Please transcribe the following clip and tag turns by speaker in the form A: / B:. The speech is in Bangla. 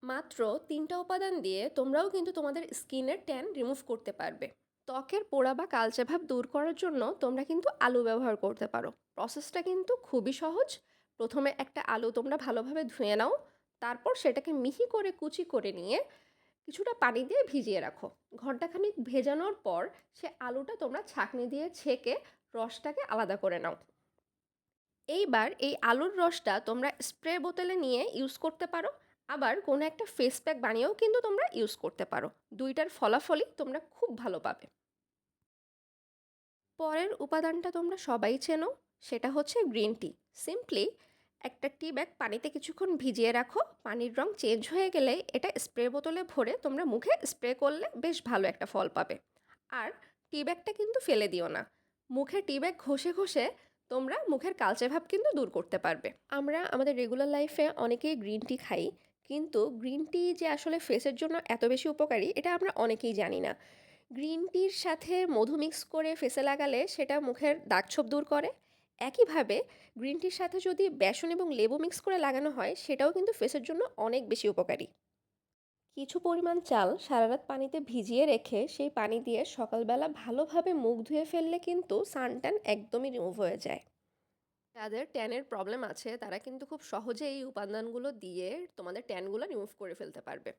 A: মাত্র ৩টা উপাদান দিয়ে তোমরাও কিন্তু তোমাদের স্কিনের ট্যান রিমুভ করতে পারবে। ত্বকের পোড়া বা কালচে ভাব দূর করার জন্য তোমরা কিন্তু আলু ব্যবহার করতে পারো। প্রসেসটা কিন্তু খুবই সহজ। প্রথমে একটা আলু তোমরা ভালোভাবে ধুয়ে নাও। তারপর সেটাকে মিহি করে কুচি করে নিয়ে কিছুটা পানি দিয়ে ভিজিয়ে রাখো। ঘন্টাখানিক ভেজানোর পর সে আলুটা তোমরা ছাঁকনি দিয়ে ছেঁকে রসটাকে আলাদা করে নাও। এইবার এই আলুর রসটা তোমরা স্প্রে বোতলে নিয়ে ইউজ করতে পারো। আবার কোনো একটা ফেস প্যাক বানিয়েও কিন্তু তোমরা ইউজ করতে পারো। দুইটার ফলাফলই তোমরা খুব ভালো পাবে। পরের উপাদানটা তোমরা সবাই চেনো, সেটা হচ্ছে গ্রিন টি। সিম্পলি একটা টি ব্যাগ পানিতে কিছুক্ষণ ভিজিয়ে রাখো। পানির রং চেঞ্জ হয়ে গেলে এটা স্প্রে বোতলে ভরে তোমরা মুখে স্প্রে করলে বেশ ভালো একটা ফল পাবে। আর টি ব্যাগটা কিন্তু ফেলে দিও না। মুখে টি ব্যাগ ঘষে ঘষে তোমরা মুখের কালচে ভাব কিন্তু দূর করতে পারবে। আমরা আমাদের রেগুলার লাইফে অনেকেই গ্রিন টি খাই, কিন্তু গ্রিন টি যে আসলে ফেসের জন্য এত বেশি উপকারী এটা আমরা অনেকেই জানি না। গ্রিন টির সাথে মধু মিক্স করে ফেসে লাগালে সেটা মুখের দাগছোপ দূর করে। একইভাবে গ্রিন টির সাথে যদি বেসন এবং লেবু মিক্স করে লাগানো হয় সেটাও কিন্তু ফেসের জন্য অনেক বেশি উপকারী। কিছু পরিমাণ চাল সারা রাত পানিতে ভিজিয়ে রেখে সেই পানি দিয়ে সকালবেলা ভালোভাবে মুখ ধুয়ে ফেললে কিন্তু সানট্যান একদমই রিমুভ হয়ে যায়। যাদের ট্যানের প্রবলেম আছে তারা কিন্তু খুব সহজে এই উপাদানগুলো দিয়ে তোমাদের ট্যানগুলো রিমুভ করে ফেলতে পারবে।